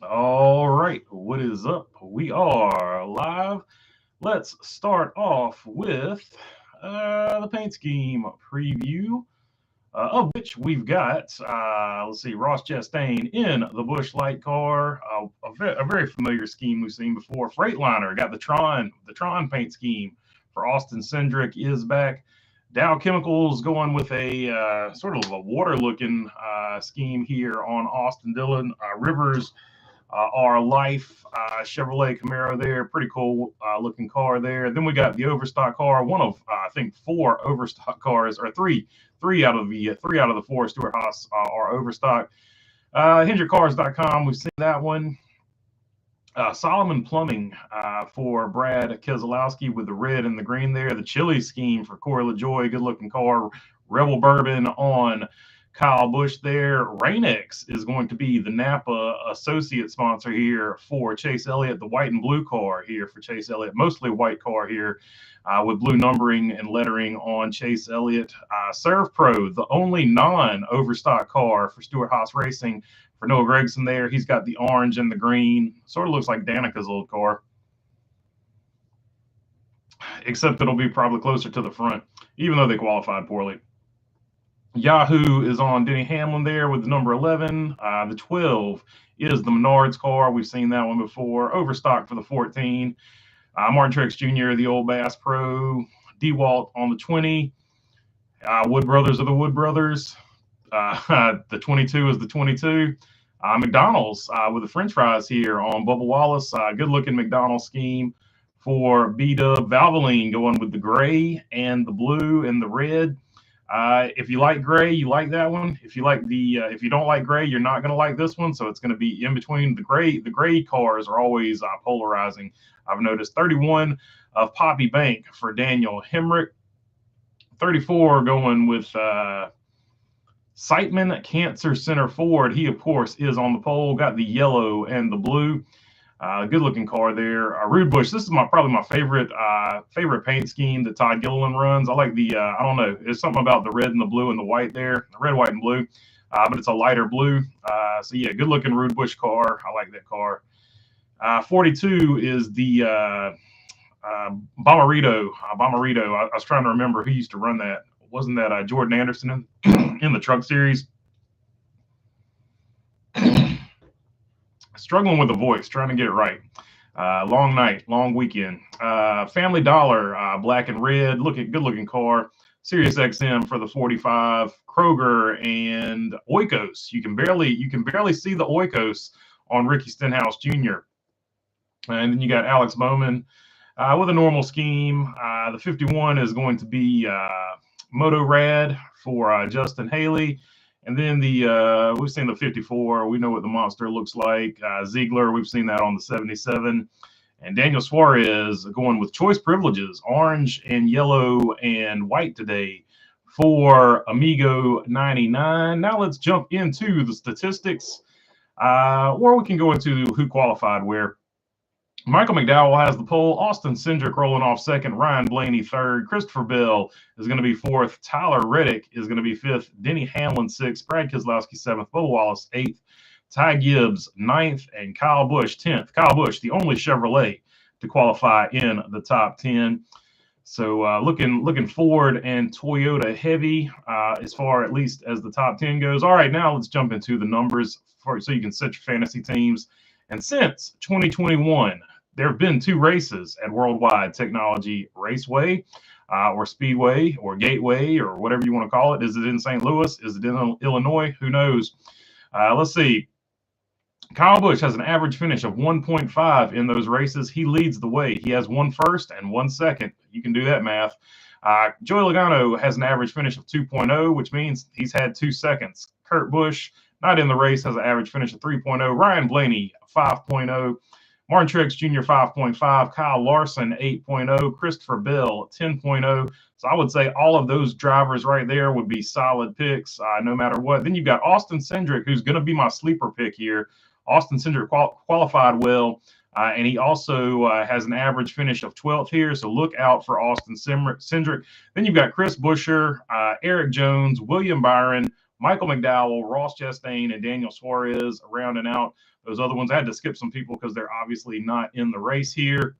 All right, what is up? We are live. Let's start off with the paint scheme preview, of which we've got, let's see, Ross Chastain in the Busch Light car, a very familiar scheme we've seen before. Freightliner got the Tron paint scheme for Austin Cindric is back. Dow Chemicals going with a sort of a water looking scheme here on Austin Dillon. Rivers our Life Chevrolet Camaro there. Pretty cool looking car there. Then we got the overstock car, one of I think four overstock cars, or three out of the four Stewart Haas are overstock. HendrickCars.com, we've seen that one. Solomon Plumbing for Brad Keselowski with the red and the green there. The Chili scheme for Corey LaJoy, good looking car. Rebel Bourbon on Kyle Busch there. Rain-X is going to be the Napa associate sponsor here for Chase Elliott, the white and blue car here for Chase Elliott, mostly white car here with blue numbering and lettering on Chase Elliott. Serve Pro, the only non-overstock car for Stewart Haas Racing for Noah Gragson there. He's got the orange and the green. Sort of looks like Danica's old car, except it'll be probably closer to the front, even though they qualified poorly. Yahoo is on Denny Hamlin there with the number 11. The 12 is the Menards car. We've seen that one before. Overstock for the 14. Martin Truex Jr., the old Bass Pro. DeWalt on the 20. Wood Brothers are the Wood Brothers. The 22 is the 22. McDonald's with the French fries here on Bubba Wallace. Good looking McDonald's scheme for B-Dub. Valvoline going with the gray and the blue and the red. If you like gray, you like that one. If you don't like gray, you're not going to like this one. So it's going to be in between. The gray cars are always polarizing. I've noticed. 31 of Poppy Bank for Daniel Hemrick. 34 going with Siteman Cancer Center Ford. He, of course, is on the pole. Got the yellow and the blue. Good looking car there. Rude Bush. This is probably my favorite paint scheme that Todd Gilliland runs. I like the I don't know. There's something about the red and the blue and the white there. The red, white, and blue. But it's a lighter blue. So yeah, good looking Rude Bush car. I like that car. 42 is the Bomarito. I was trying to remember who used to run that. Wasn't that Jordan Anderson in the Truck Series? Struggling with the voice, trying to get it right. Long night, long weekend. Family Dollar, black and red, good looking car. Sirius XM for the 45. Kroger and Oikos. You can barely see the Oikos on Ricky Stenhouse Jr. And then you got Alex Bowman with a normal scheme. The 51 is going to be Moto Rad for Justin Haley. And then we've seen the 54. We know what the monster looks like. Ziegler, we've seen that on the 77. And Daniel Suarez going with choice privileges, orange and yellow and white today for Amigo 99. Now let's jump into the statistics, or we can go into who qualified where. Michael McDowell has the pole. Austin Cindric rolling off second. Ryan Blaney third. Christopher Bell is going to be fourth. Tyler Reddick is going to be fifth. Denny Hamlin sixth. Brad Keselowski seventh. Bo Wallace eighth. Ty Gibbs ninth. And Kyle Busch 10th. Kyle Busch, the only Chevrolet to qualify in the top 10. So looking Ford and Toyota heavy as far at least as the top 10 goes. All right, now let's jump into the numbers so you can set your fantasy teams. And since 2021, there have been two races at Worldwide Technology Raceway or Speedway or Gateway or whatever you want to call it. Is it in St. Louis? Is it in Illinois? Who knows? Let's see. Kyle Busch has an average finish of 1.5 in those races. He leads the way. He has one first and one second. You can do that math. Joey Logano has an average finish of 2.0, which means he's had 2 seconds. Kurt Busch, not in the race, has an average finish of 3.0. Ryan Blaney, 5.0. Martin Truex Jr., 5.5. Kyle Larson, 8.0. Christopher Bell, 10.0. So I would say all of those drivers right there would be solid picks no matter what. Then you've got Austin Cindric, who's going to be my sleeper pick here. Austin Cindric qualified well, and he also has an average finish of 12th here. So look out for Austin Cindric. Then you've got Chris Buescher, Eric Jones, William Byron, Michael McDowell, Ross Chastain, and Daniel Suarez rounding out those other ones. I had to skip some people because they're obviously not in the race here.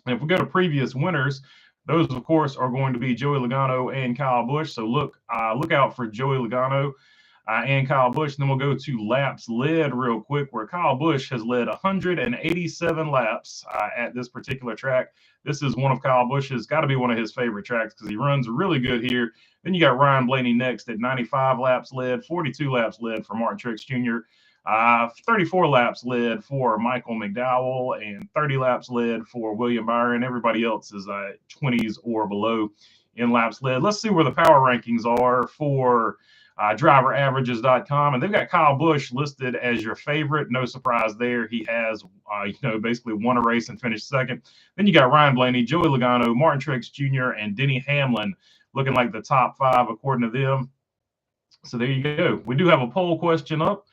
And if we go to previous winners, those, of course, are going to be Joey Logano and Kyle Busch. So look out for Joey Logano and Kyle Busch. And then we'll go to laps led real quick, where Kyle Busch has led 187 laps at this particular track. This is one of Kyle Busch's, got to be one of his favorite tracks because he runs really good here. Then you got Ryan Blaney next at 95 laps led, 42 laps led for Martin Truex Jr., 34 laps led for Michael McDowell, and 30 laps led for William Byron. Everybody else is 20s or below in laps led. Let's see where the power rankings are for driveraverages.com. And they've got Kyle Busch listed as your favorite. No surprise there. He has, basically won a race and finished second. Then you got Ryan Blaney, Joey Logano, Martin Truex Jr., and Denny Hamlin looking like the top 5 according to them. So there you go. We do have a poll question up.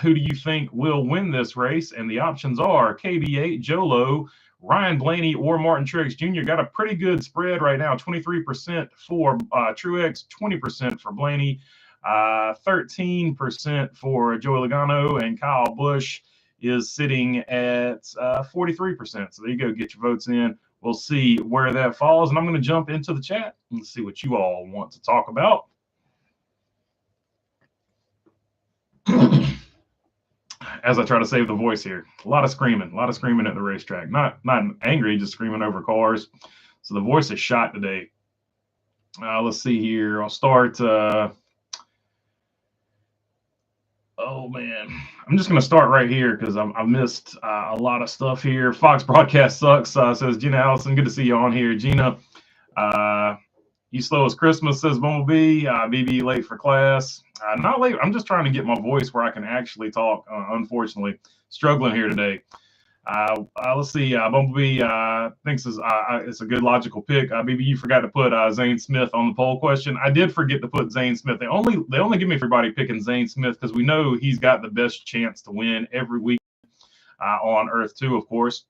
Who do you think will win this race? And the options are KB8, Jolo, Ryan Blaney, or Martin Truex Jr. Got a pretty good spread right now. 23% for Truex, 20% for Blaney, 13% for Joey Logano, and Kyle Busch is sitting at 43%. So there you go. Get your votes in. We'll see where that falls. And I'm going to jump into the chat and see what you all want to talk about. As I try to save the voice here, a lot of screaming at the racetrack. Not angry, just screaming over cars. So the voice is shot today. Let's see here. I'll start. Oh man, I'm just gonna start right here because I've missed a lot of stuff here. Fox broadcast sucks. Says Gina Allison. Good to see you on here, Gina. You slow as Christmas, says Bumblebee. BB late for class. Not late. I'm just trying to get my voice where I can actually talk. Unfortunately, struggling here today. Let's see. Bumblebee thinks it's a good logical pick. BB, you forgot to put Zane Smith on the poll question. I did forget to put Zane Smith. They only give me everybody picking Zane Smith because we know he's got the best chance to win every week on Earth 2, of course.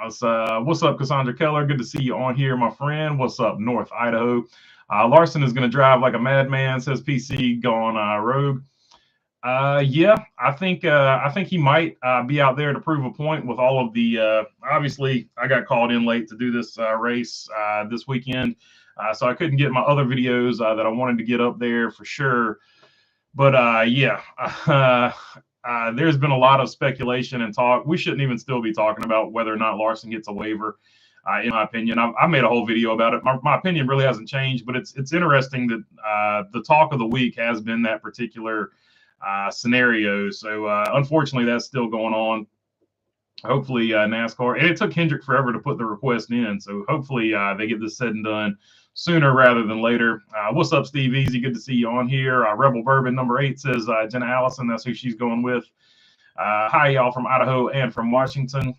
What's up, Cassandra Keller? Good to see you on here, my friend. What's up, North Idaho? Larson is going to drive like a madman, says PC gone rogue. Yeah, I think he might be out there to prove a point with all of the. Obviously, I got called in late to do this race this weekend, so I couldn't get my other videos that I wanted to get up there for sure. But yeah. There's been a lot of speculation and talk. We shouldn't even still be talking about whether or not Larson gets a waiver, in my opinion. I made a whole video about it. My opinion really hasn't changed, but it's interesting that the talk of the week has been that particular scenario. So unfortunately, that's still going on. Hopefully NASCAR, and it took Hendrick forever to put the request in. So hopefully they get this said and done sooner rather than later. What's up, Steve Easy? Good to see you on here. Rebel Bourbon number 8 says Jenna Allison. That's who she's going with. Hi, y'all from Idaho and from Washington.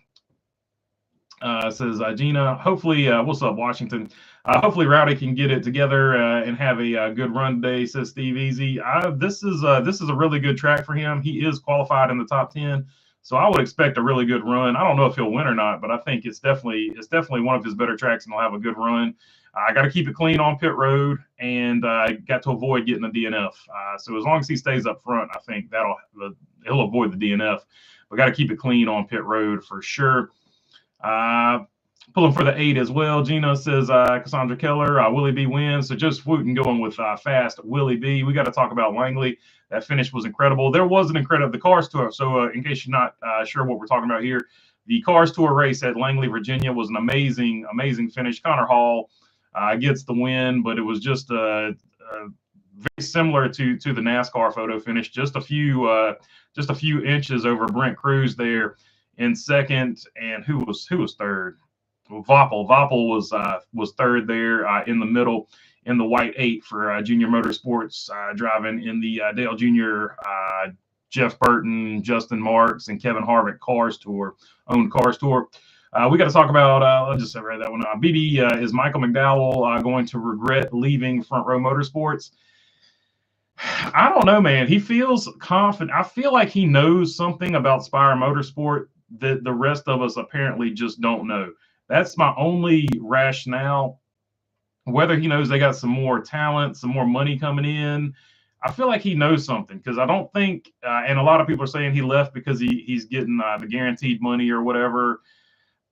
Says Gina. Hopefully, what's up, Washington? Hopefully, Rowdy can get it together and have a good run today. Says Steve Easy. This is a really good track for him. He is qualified in the top 10. So I would expect a really good run. I don't know if he'll win or not, but I think it's definitely one of his better tracks, and he'll have a good run. I got to keep it clean on pit road, and got to avoid getting a DNF. So as long as he stays up front, I think he'll avoid the DNF. But got to keep it clean on pit road for sure. Pulling for the 8 as well. Gina says Cassandra Keller, Willie B wins. So Joseph Wooten going with fast Willie B. We got to talk about Langley. That finish was incredible. There was an incredible Cars Tour. So in case you're not sure what we're talking about here, the Cars Tour race at Langley, Virginia was an amazing finish. Connor Hall gets the win, but it was just very similar to the NASCAR photo finish. Just a few inches over Brent Cruz there in second, and who was third? Voppel. Voppel was third there in the middle in the white 8 for Junior Motorsports, driving in the Dale Jr., Jeff Burton, Justin Marks, and Kevin Harvick Cars Tour, owned Cars Tour. We got to talk about, I'll just read that one. BB, is Michael McDowell going to regret leaving Front Row Motorsports? I don't know, man. He feels confident. I feel like he knows something about Spire Motorsport that the rest of us apparently just don't know. That's my only rationale. Whether he knows they got some more talent, some more money coming in, I feel like he knows something, because I don't think, and a lot of people are saying he left because he's getting the guaranteed money or whatever.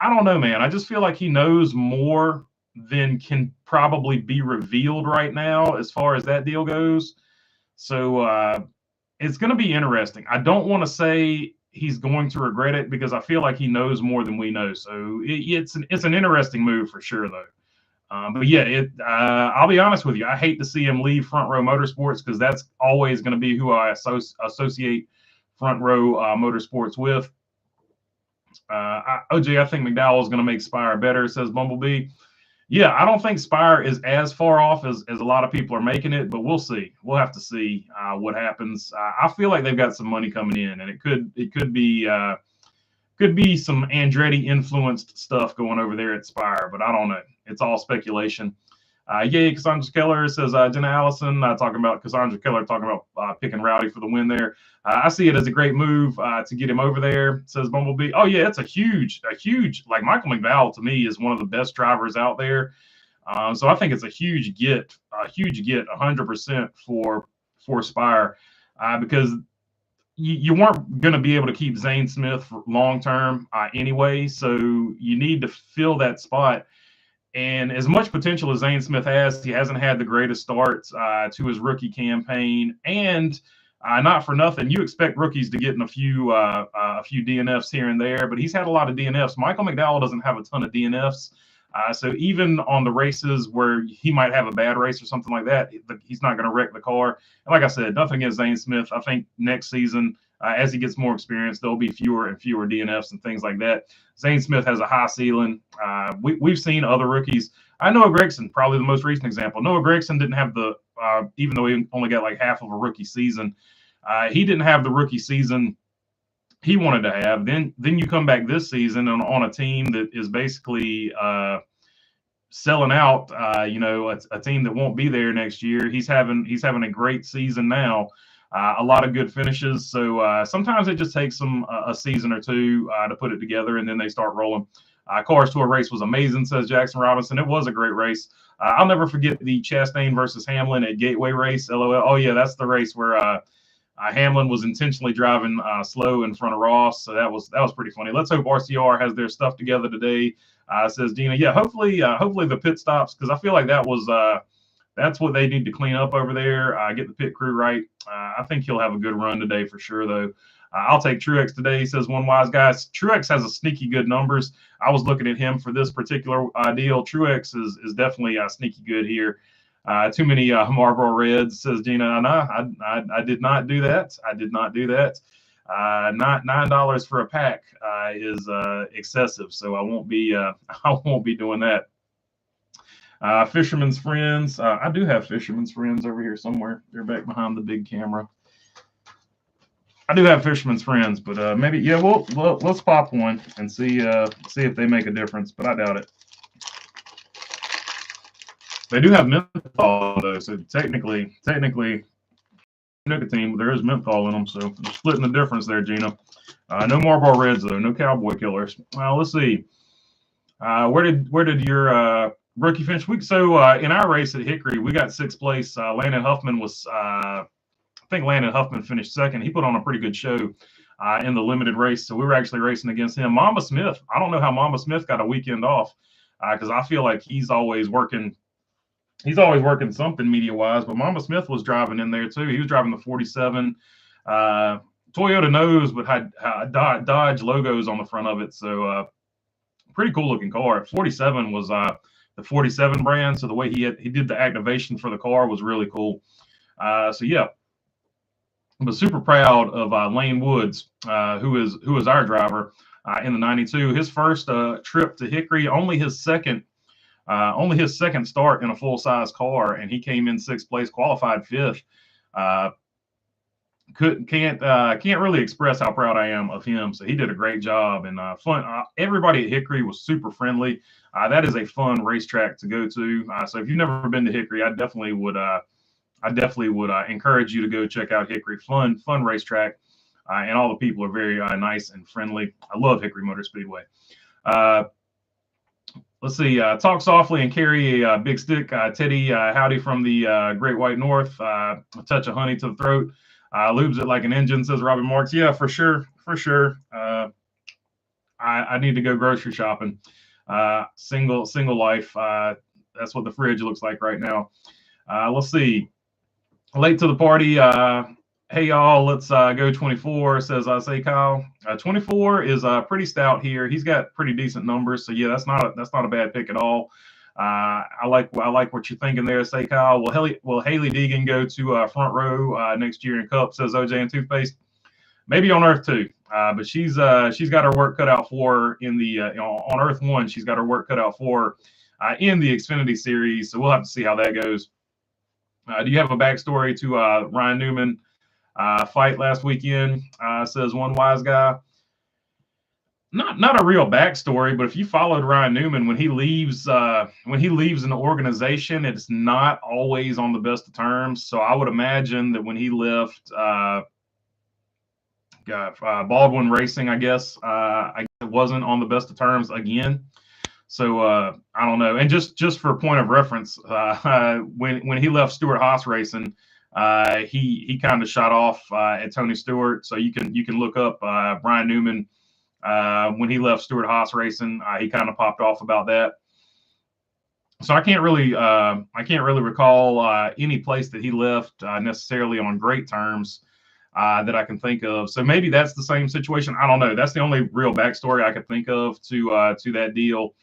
I don't know, man. I just feel like he knows more than can probably be revealed right now as far as that deal goes. So it's going to be interesting. I don't want to say he's going to regret it, because I feel like he knows more than we know. So it's an interesting move for sure, though. But yeah, I'll be honest with you. I hate to see him leave Front Row Motorsports, because that's always going to be who I associate Front Row Motorsports with. OJ, I think McDowell is going to make Spire better, says Bumblebee. Yeah, I don't think Spire is as far off as a lot of people are making it, but we'll see. We'll have to see what happens. I feel like they've got some money coming in, and it could be some Andretti influenced stuff going over there at Spire, but I don't know. It's all speculation. Cassandra Keller says, Jenna Allison talking about Cassandra Keller talking about picking Rowdy for the win there. I see it as a great move to get him over there, says Bumblebee. Oh yeah, it's a huge, like Michael McDowell to me is one of the best drivers out there. So I think it's a huge get 100% for Spire, because you weren't going to be able to keep Zane Smith for long term anyway. So you need to fill that spot. And as much potential as Zane Smith has, he hasn't had the greatest starts to his rookie campaign. And not for nothing, you expect rookies to get in a few DNFs here and there, but he's had a lot of DNFs. Michael McDowell doesn't have a ton of DNFs. So even on the races where he might have a bad race or something like that, he's not going to wreck the car. And like I said, nothing against Zane Smith. I think next season, as he gets more experience, there'll be fewer and fewer DNFs and things like that. Zane Smith has a high ceiling. We've seen other rookies. Noah Gragson, probably the most recent example. Noah Gragson didn't have the, even though he only got like half of a rookie season, he didn't have the rookie season he wanted to have. Then you come back this season on a team that is basically selling out. A team that won't be there next year. He's having a great season now. A lot of good finishes. So sometimes it just takes them a season or two to put it together, and then they start rolling. Cars Tour race was amazing, says Jackson Robinson. It was a great race. I'll never forget the Chastain versus Hamlin at Gateway race. LOL. Oh yeah, that's the race where Hamlin was intentionally driving slow in front of Ross. So that was pretty funny. Let's hope RCR has their stuff together today, says Dina. Yeah, hopefully the pit stops, because I feel like that's what they need to clean up over there. Get the pit crew right. I think he'll have a good run today for sure, though. I'll take Truex today, says one wise guy. Truex has a sneaky good numbers. I was looking at him for this particular deal. Truex is definitely sneaky good here. Too many Marlboro Reds, says Gina. No, I did not do that. I did not do that. Not $9 for a pack is excessive, so I won't be doing that. Fisherman's Friends. I do have Fisherman's Friends over here somewhere. They're back behind the big camera. I do have Fisherman's Friends, but maybe let's pop one and see if they make a difference. But I doubt it. They do have menthol though, so technically nicotine, but there is menthol in them. So they're splitting the difference there, Gina. No Marlboro Reds though. No Cowboy Killers. Well, let's see. Where did your rookie finish? So in our race at Hickory, we got sixth place. Landon Huffman was, I think Landon Huffman finished second. He put on a pretty good show in the limited race. So we were actually racing against him. Mama Smith, I don't know how Mama Smith got a weekend off, because I feel like he's always working something media-wise. But Mama Smith was driving in there too. He was driving the 47. Toyota knows, but had Dodge logos on the front of it. So pretty cool looking car. 47 was the 47 brand. So the way he did the activation for the car was really cool. So yeah, I'm super proud of Lane Woods, who is our driver in the 92. His first trip to Hickory, only his second start in a full-size car, and he came in sixth place, qualified fifth. Can't really express how proud I am of him. So he did a great job, and fun. Everybody at Hickory was super friendly. That is a fun racetrack to go to. So if you've never been to Hickory, I definitely would encourage you to go check out Hickory. Fun racetrack, and all the people are very nice and friendly. I love Hickory Motor Speedway. Let's see. Talk softly and carry a big stick. Teddy, howdy from the Great White North. A touch of honey to the throat. Lubes it like an engine, says Robin Marks. Yeah, for sure, for sure. I need to go grocery shopping. Single life. That's what the fridge looks like right now. Let's see. Late to the party. Hey y'all, let's go 24. Says I say Kyle. 24 is pretty stout here. He's got pretty decent numbers, so yeah, that's not a bad pick at all. I like what you're thinking there. Say Kyle. Will Haley Deegan go to front row next year in Cup? Says OJ and Toothpaste. Maybe on Earth 2, but she's got her work cut out for her in the on Earth 1. She's got her work cut out for her in the Xfinity series. So we'll have to see how that goes. Do you have a backstory to Ryan Newman fight last weekend? Says one wise guy. Not a real backstory, but if you followed Ryan Newman when he leaves an organization, it's not always on the best of terms. So I would imagine that when he left Baldwin Racing, I guess it wasn't on the best of terms again. So I don't know. And just for point of reference, when he left Stewart Haas Racing, he kind of shot off at Tony Stewart. So you can look up Brian Newman when he left Stewart Haas Racing. He kind of popped off about that. So I can't really recall any place that he left necessarily on great terms that I can think of. So maybe that's the same situation. I don't know. That's the only real backstory I could think of to that deal.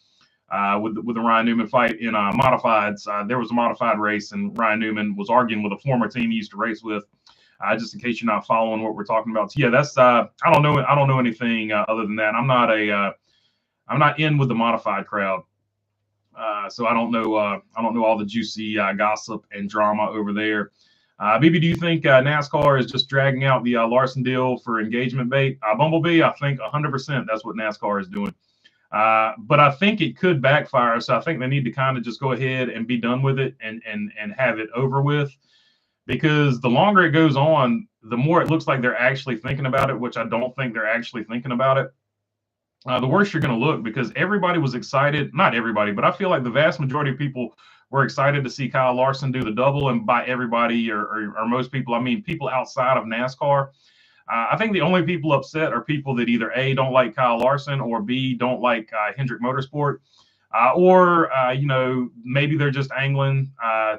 With the Ryan Newman fight in modifieds. There was a modified race, and Ryan Newman was arguing with a former team he used to race with. Just in case you're not following what we're talking about. So yeah, that's I don't know anything other than that. I'm not in with the modified crowd, so I don't know all the juicy gossip and drama over there. BB, do you think NASCAR is just dragging out the Larson deal for engagement bait? Bumblebee, I think 100% that's what NASCAR is doing. But I think it could backfire. So I think they need to kind of just go ahead and be done with it and have it over with, because the longer it goes on, the more it looks like they're actually thinking about it, which I don't think they're actually thinking about it. The worse you're going to look, because everybody was excited. Not everybody, but I feel like the vast majority of people were excited to see Kyle Larson do the double. And by everybody or most people, I mean people outside of NASCAR. I think the only people upset are people that either A, don't like Kyle Larson, or B, don't like Hendrick Motorsport, or maybe they're just angling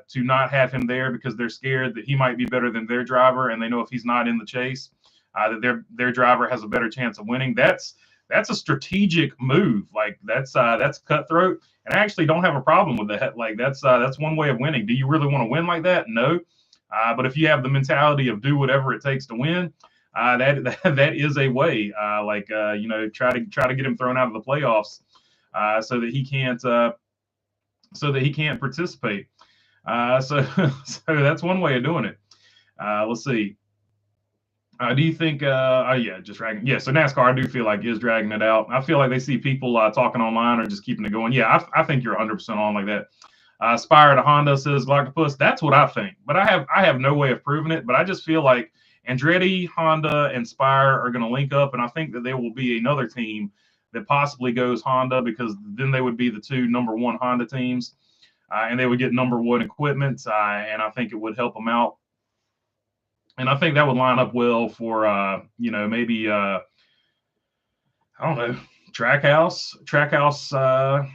to not have him there because they're scared that he might be better than their driver, and they know if he's not in the chase, that their driver has a better chance of winning. That's a strategic move. Like that's cutthroat, and I actually don't have a problem with that. Like that's one way of winning. Do you really want to win like that? No, but if you have the mentality of do whatever it takes to win. That is a way, try to get him thrown out of the playoffs, so that he can't participate. So that's one way of doing it. Let's see. Do you think? Just dragging. Yeah. So NASCAR, I do feel like is dragging it out. I feel like they see people talking online or just keeping it going. Yeah, I think you're 100% on like that. Spire to Honda, says Galactopus. That's what I think, but I have no way of proving it. But I just feel like Andretti, Honda, and Spire are going to link up, and I think that there will be another team that possibly goes Honda, because then they would be the two number one Honda teams, and they would get number one equipment, and I think it would help them out. And I think that would line up well for, maybe, I don't know, Trackhouse,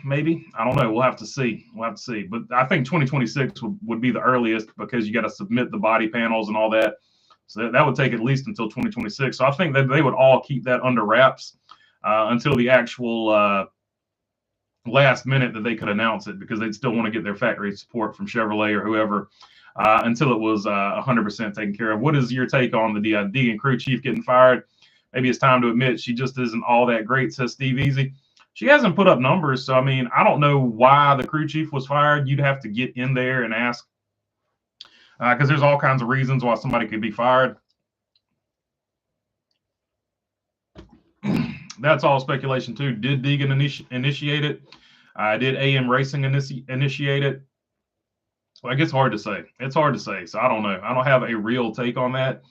maybe. I don't know. We'll have to see. But I think 2026 would be the earliest, because you got to submit the body panels and all that. So that would take at least until 2026. So I think that they would all keep that under wraps until the actual last minute that they could announce it, because they'd still want to get their factory support from Chevrolet or whoever until it was 100% taken care of. What is your take on the Deegan crew chief getting fired? Maybe it's time to admit she just isn't all that great, says Steve Easy. She hasn't put up numbers. So, I mean, I don't know why the crew chief was fired. You'd have to get in there and ask, because there's all kinds of reasons why somebody could be fired. That's all speculation too. Did Deegan initiate it? Did AM Racing initiate it? Well, I guess hard to say. It's hard to say. So I don't know. I don't have a real take on that,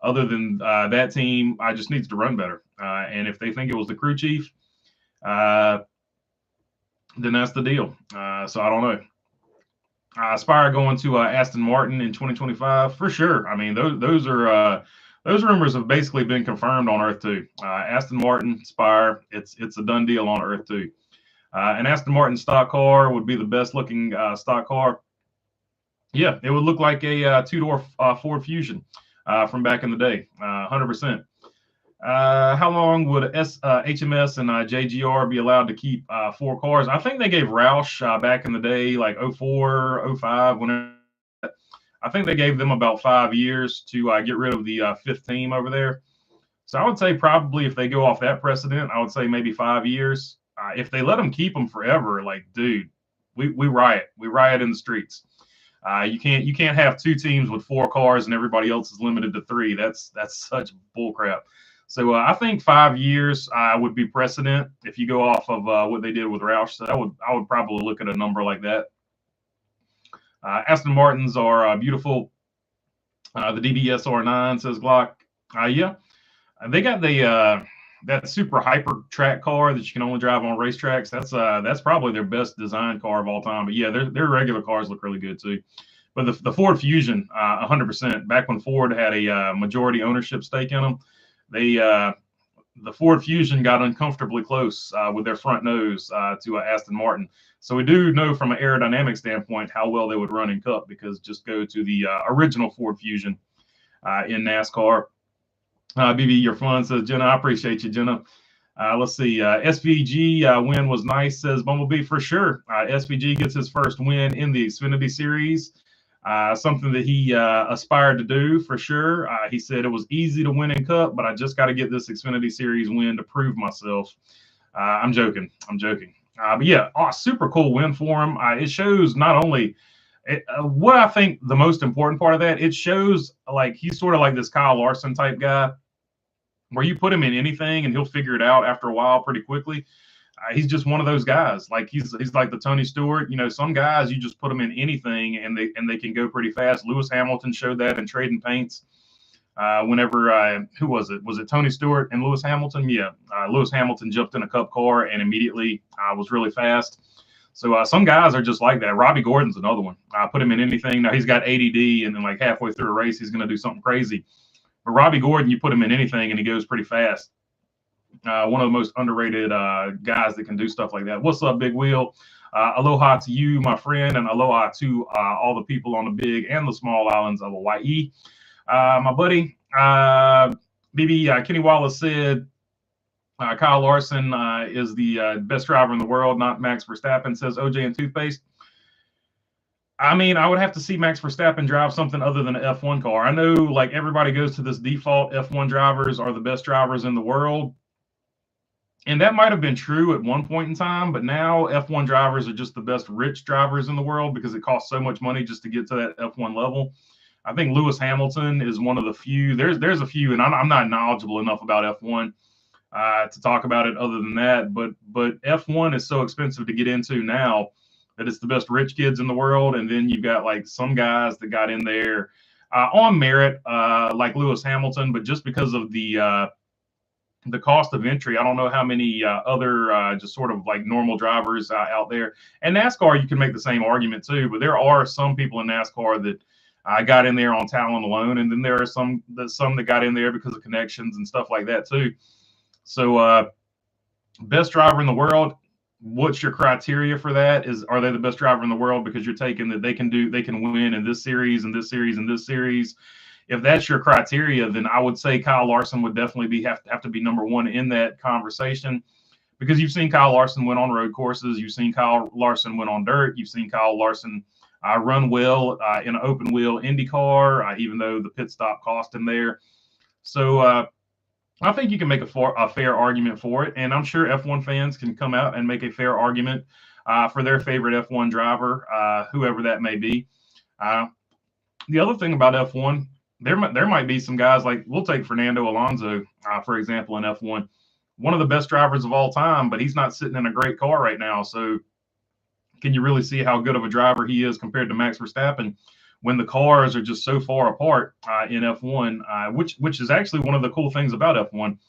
other than that team just needs to run better. And if they think it was the crew chief, then that's the deal. So I don't know. Spire going to Aston Martin in 2025 for sure. I mean, those rumors have basically been confirmed on Earth too. Aston Martin, Spire, it's a done deal on Earth too. An Aston Martin stock car would be the best looking stock car. Yeah, it would look like a two-door Ford Fusion from back in the day, 100%. How long would HMS and JGR be allowed to keep 4 cars? I think they gave Roush back in the day, like '04, '05, whenever. I think they gave them about 5 years to get rid of the fifth team over there. So I would say probably if they go off that precedent, I would say maybe 5 years. If they let them keep them forever, like dude, we riot. We riot in the streets. You can't have 2 teams with 4 cars and everybody else is limited to 3. That's such bullcrap. So I think 5 years would be precedent if you go off of what they did with Roush. So I would probably look at a number like that. Aston Martins are beautiful. The DBS R9 says Glock. Yeah, they got the that super hyper track car that you can only drive on racetracks. That's probably their best design car of all time. But yeah, their regular cars look really good too. But the Ford Fusion, 100%. Back when Ford had a majority ownership stake in them, they the Ford Fusion got uncomfortably close with their front nose to Aston Martin. So we do know from an aerodynamic standpoint how well they would run in Cup, because just go to the original Ford Fusion in NASCAR. BB, your fun, says Jenna. I appreciate you, Jenna. Let's see. SVG win was nice, says Bumblebee. For sure. SVG gets his first win in the Xfinity Series. Something that he aspired to do for sure. He said it was easy to win in Cup, but I just got to get this Xfinity Series win to prove myself. I'm joking. But yeah, super cool win for him. It shows not only what I think the most important part of that, it shows like he's sort of like this Kyle Larson type guy, where you put him in anything and he'll figure it out after a while pretty quickly. He's just one of those guys. Like he's like the Tony Stewart. You know, some guys you just put them in anything and they can go pretty fast. Lewis Hamilton showed that in Trading Paints. Whenever who was it? Was it Tony Stewart and Lewis Hamilton? Yeah, Lewis Hamilton jumped in a Cup car and immediately was really fast. So some guys are just like that. Robbie Gordon's another one. Put him in anything. Now he's got ADD, and then like halfway through a race, he's going to do something crazy. But Robbie Gordon, you put him in anything, and he goes pretty fast. One of the most underrated guys that can do stuff like that. What's up, Big Wheel? Aloha to you, my friend, and aloha to all the people on the big and the small islands of Hawaii. My buddy, BB Kenny Wallace said Kyle Larson is the best driver in the world, not Max Verstappen, says OJ and Toothpaste. I mean, I would have to see Max Verstappen drive something other than an F1 car. I know like everybody goes to this default F1 drivers are the best drivers in the world. And that might have been true at one point in time, but now F1 drivers are just the best rich drivers in the world because it costs so much money just to get to that F1 level. I think Lewis Hamilton is one of the few. There's a few, and I'm not knowledgeable enough about F1 to talk about it other than that. But F1 is so expensive to get into now that it's the best rich kids in the world. And then you've got like some guys that got in there on merit, like Lewis Hamilton, but just because of the cost of entry, I don't know how many other just sort of like normal drivers out there. And NASCAR, you can make the same argument too, but there are some people in NASCAR that got in there on talent alone, and then there are some that got in there because of connections and stuff like that too. So, best driver in the world. What's your criteria for that? Are they the best driver in the world because you're taking that they can win in this series and this series and this series? If that's your criteria, then I would say Kyle Larson would definitely have to be number one in that conversation, because you've seen Kyle Larson win on road courses, you've seen Kyle Larson win on dirt, you've seen Kyle Larson run well in an open wheel IndyCar, even though the pit stop cost him there. So I think you can make a fair argument for it, and I'm sure F1 fans can come out and make a fair argument for their favorite F1 driver, whoever that may be. The other thing about F1, there might be some guys like, we'll take Fernando Alonso, for example, in F1, one of the best drivers of all time, but he's not sitting in a great car right now. So can you really see how good of a driver he is compared to Max Verstappen when the cars are just so far apart in F1, which is actually one of the cool things about F1.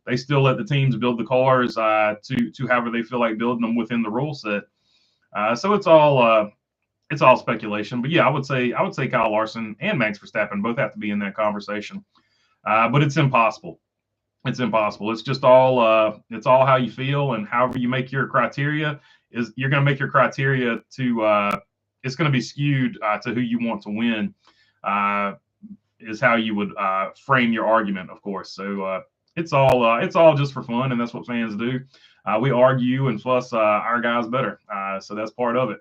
They still let the teams build the cars to however they feel like building them within the rule set. So it's all speculation. But yeah, I would say Kyle Larson and Max Verstappen both have to be in that conversation. But it's impossible. It's impossible. It's all how you feel, and however you make your criteria is you're going to make your criteria to it's going to be skewed to who you want to win. Is how you would frame your argument, of course. So it's all just for fun, and that's what fans do. We argue and fuss our guys better, so that's part of it.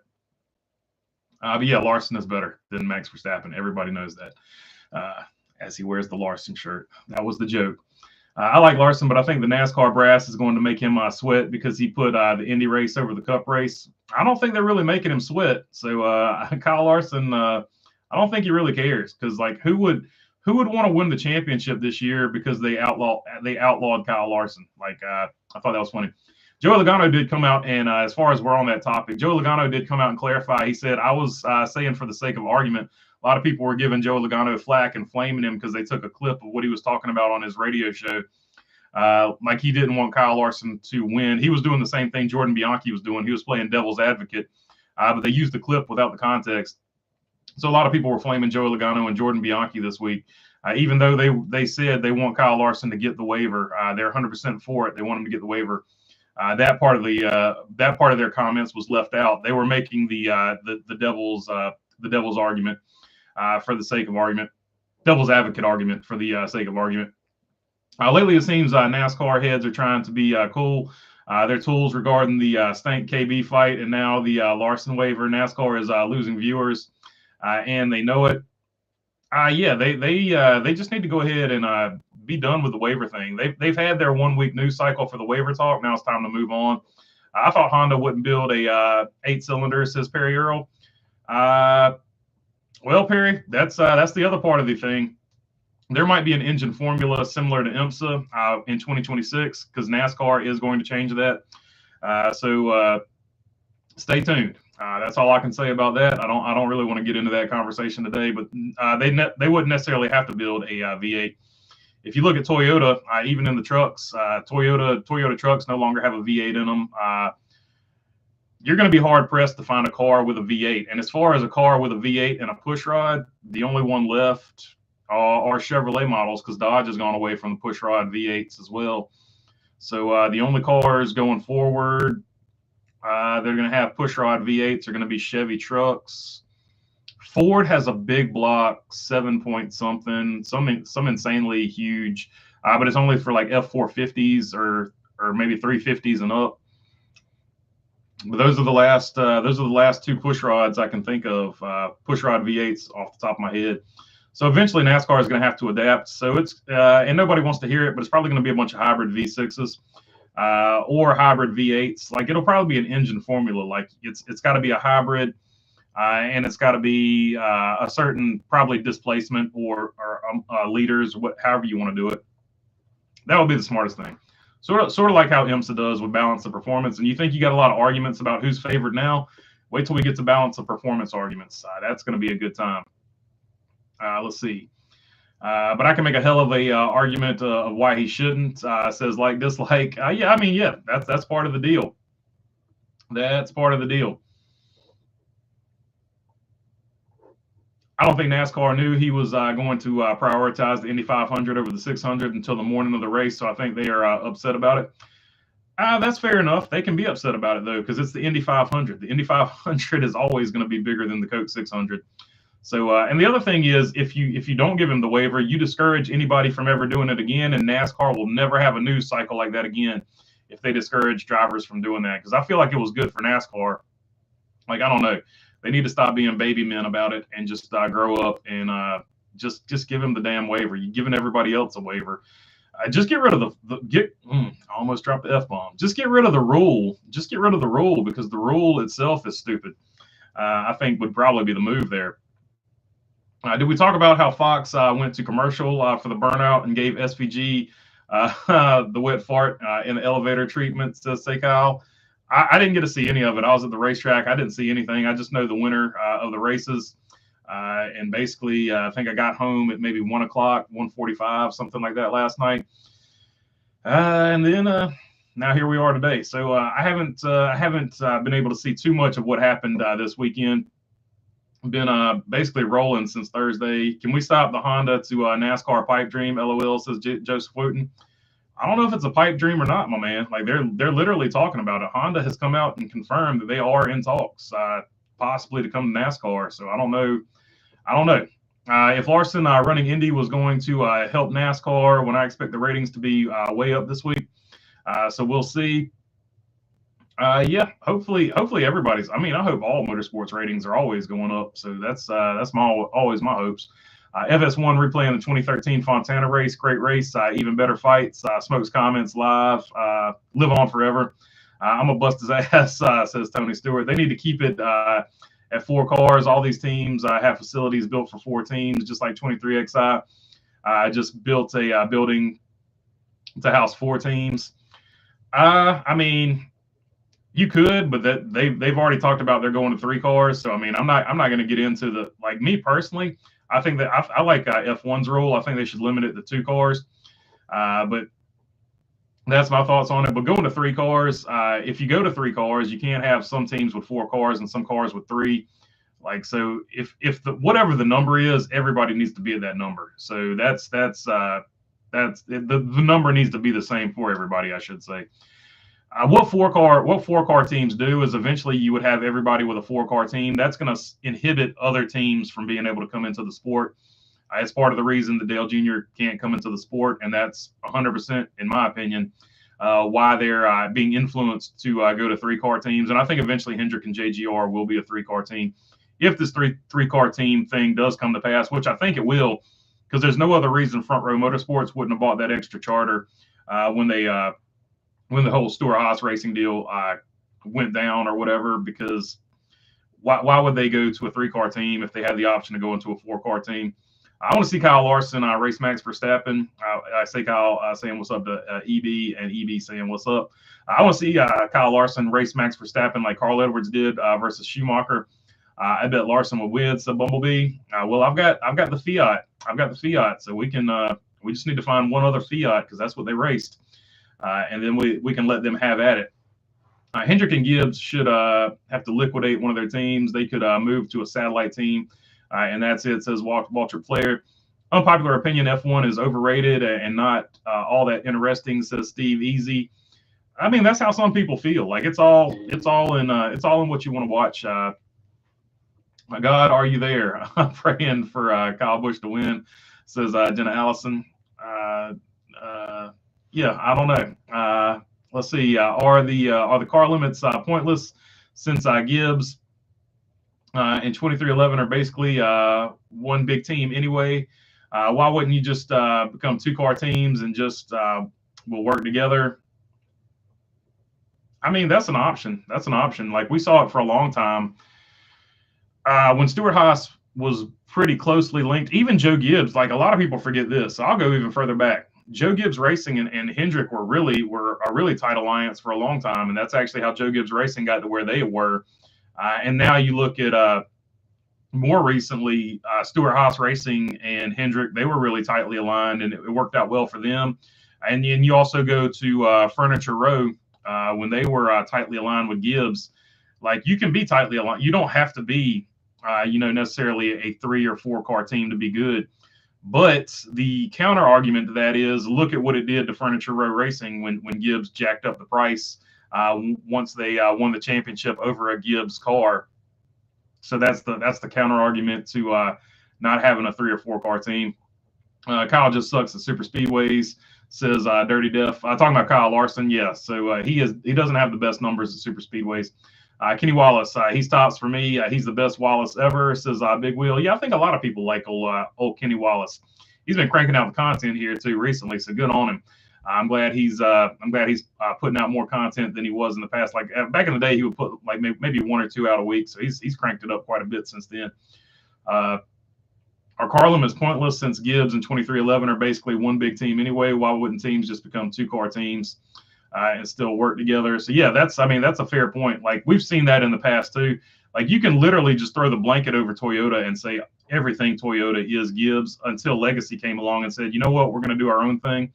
But yeah, Larson is better than Max Verstappen. Everybody knows that. As he wears the Larson shirt, that was the joke. I like Larson, but I think the NASCAR brass is going to make him sweat because he put the Indy race over the Cup race. I don't think they're really making him sweat. So Kyle Larson, I don't think he really cares because like who would want to win the championship this year because they outlawed Kyle Larson? Like I thought that was funny. Joey Logano did come out and as far as we're on that topic, Joey Logano did come out and clarify. He said, I was saying for the sake of argument, a lot of people were giving Joey Logano flack and flaming him because they took a clip of what he was talking about on his radio show. Like he didn't want Kyle Larson to win. He was doing the same thing Jordan Bianchi was doing. He was playing devil's advocate, but they used the clip without the context. So a lot of people were flaming Joey Logano and Jordan Bianchi this week, even though they said they want Kyle Larson to get the waiver. They're 100% for it. They want him to get the waiver. That part of their comments was left out. They were making the devil's argument for the sake of argument, devil's advocate argument for the sake of argument. Lately, it seems NASCAR heads are trying to be cool. Their tools regarding the Stank KB fight and now the Larson waiver. NASCAR is losing viewers, and they know it. Yeah, they just need to go ahead and be done with the waiver thing. They've had their 1 week news cycle for the waiver talk. Now it's time to move on. I thought Honda wouldn't build a 8-cylinder, says Perry Earl. Well, Perry, that's the other part of the thing. There might be an engine formula similar to IMSA in 2026 because NASCAR is going to change that. So stay tuned. That's all I can say about that. I don't really want to get into that conversation today, but they wouldn't necessarily have to build a V8. If you look at Toyota, even in the trucks, Toyota trucks no longer have a V8 in them. You're going to be hard pressed to find a car with a V8. And as far as a car with a V8 and a pushrod, the only one left are Chevrolet models because Dodge has gone away from the pushrod V8s as well. So the only cars going forward, they're going to have pushrod V8s are going to be Chevy trucks. Ford has a big block, 7 point something, some insanely huge, but it's only for like F450s or maybe 350s and up. But those are the last two pushrods I can think of, pushrod V8s off the top of my head. So eventually NASCAR is going to have to adapt. So it's and nobody wants to hear it, but it's probably going to be a bunch of hybrid V6s or hybrid V8s. Like it'll probably be an engine formula. Like it's got to be a hybrid, and it's got to be a certain probably displacement or liters, however you want to do it. That would be the smartest thing. Sort of like how IMSA does with balance of performance. And you think you got a lot of arguments about who's favored now? Wait till we get to balance of performance arguments. That's going to be a good time. Let's see. But I can make a hell of a argument of why he shouldn't. Says like dislike. Yeah, I mean, yeah, that's part of the deal. That's part of the deal. I don't think NASCAR knew he was going to prioritize the Indy 500 over the 600 until the morning of the race. So I think they are upset about it. That's fair enough. They can be upset about it, though, because it's the Indy 500. The Indy 500 is always going to be bigger than the Coke 600. So, and the other thing is, if you don't give him the waiver, you discourage anybody from ever doing it again, and NASCAR will never have a news cycle like that again if they discourage drivers from doing that. Because I feel like it was good for NASCAR. Like, I don't know. They need to stop being baby men about it and just grow up and just give him the damn waiver. You're giving everybody else a waiver. Just get rid of I almost dropped the F-bomb. Just get rid of the rule. Just get rid of the rule because the rule itself is stupid. I think would probably be the move there. Did we talk about how Fox went to commercial for the burnout and gave SVG the wet fart in the elevator treatment, says Say Kyle? I didn't get to see any of it. I was at the racetrack. I didn't see anything. I just know the winner of the races. And basically, I think I got home at maybe 1 o'clock, 1:45, something like that last night. And then now here we are today. So I haven't been able to see too much of what happened this weekend. Been basically rolling since Thursday. Can we stop the Honda to NASCAR pipe dream? LOL, says Joseph Wooten. I don't know if it's a pipe dream or not, my man. Like they're literally talking about it. Honda has come out and confirmed that they are in talks, possibly to come to NASCAR. So I don't know. If Larson running Indy was going to help NASCAR, when I expect the ratings to be way up this week. So we'll see. Yeah, hopefully everybody's. I mean, I hope all motorsports ratings are always going up. So that's always my hopes. FS1 replaying the 2013 Fontana race, great race, even better fights. Smokes comments live, live on forever. I'm gonna bust his ass, says Tony Stewart. They need to keep it at 4 cars. All these teams have facilities built for 4 teams, just like 23XI. Just built a building to house 4 teams. I mean, you could, but that they've already talked about they're going to 3 cars. So I mean, I'm not going to get into the, like, me personally. I think that I like F1's rule. I think they should limit it to 2 cars. But that's my thoughts on it. But going to 3 cars, if you go to 3 cars, you can't have some teams with 4 cars and some cars with 3. Like, so if the whatever the number is, everybody needs to be at that number. So that's the number needs to be the same for everybody, I should say. What 4-car teams do is eventually you would have everybody with a 4-car team. That's going to inhibit other teams from being able to come into the sport. It's part of the reason that Dale Jr. can't come into the sport, and that's 100%, in my opinion, why they're being influenced to go to 3-car teams. And I think eventually Hendrick and JGR will be a 3-car team if this three-car team thing does come to pass, which I think it will, because there's no other reason Front Row Motorsports wouldn't have bought that extra charter when the whole Stewart-Haas racing deal went down or whatever, because why would they go to a 3-car team if they had the option to go into a 4-car team? I want to see Kyle Larson race Max Verstappen. I say Kyle saying what's up to EB, and EB saying what's up. I want to see Kyle Larson race Max Verstappen like Carl Edwards did versus Schumacher. I bet Larson would win. So Bumblebee. Well, I've got the Fiat. So we just need to find one other Fiat, because that's what they raced. And then we can let them have at it. Hendrick and Gibbs should have to liquidate one of their teams. They could move to a satellite team, and that's it, says Walter Player. Unpopular opinion, F1 is overrated and not all that interesting, says Steve Easy. I mean, that's how some people feel. Like it's all in what you want to watch. My God, are you there? I'm praying for Kyle Busch to win, says Jenna Allison. Yeah, I don't know. Let's see. Are the car limits pointless, since Gibbs and 2311 are basically one big team anyway? Why wouldn't you just become 2-car teams and just will work together? I mean, that's an option. Like, we saw it for a long time. When Stewart-Haas was pretty closely linked, even Joe Gibbs, like, a lot of people forget this. So I'll go even further back. Joe Gibbs Racing and Hendrick were a really tight alliance for a long time, and that's actually how Joe Gibbs Racing got to where they were. And now you look at more recently, Stewart-Haas Racing and Hendrick, they were really tightly aligned, and it worked out well for them. And then you also go to Furniture Row when they were tightly aligned with Gibbs. Like, you can be tightly aligned. You don't have to be necessarily a 3 or 4-car team to be good. But the counter argument to that is, look at what it did to Furniture Row Racing when Gibbs jacked up the price once they won the championship over a Gibbs car. So that's the counter argument to not having a 3 or 4-car team. Kyle just sucks at super speedways, says Dirty Def. Talking about Kyle Larson, yeah. So he doesn't have the best numbers at super speedways. Kenny Wallace, he stops for me. He's the best Wallace ever, says Big Wheel. Yeah, I think a lot of people like old Kenny Wallace. He's been cranking out the content here too recently, so good on him. I'm glad he's putting out more content than he was in the past. Like, back in the day, he would put like maybe 1 or 2 out a week. So he's cranked it up quite a bit since then. Our car limit is pointless, since Gibbs and 2311 are basically one big team anyway. Why wouldn't teams just become 2-car teams and still work together? So yeah, that's a fair point. Like, we've seen that in the past too. Like, you can literally just throw the blanket over Toyota and say everything Toyota is Gibbs, until Legacy came along and said, you know what, we're going to do our own thing.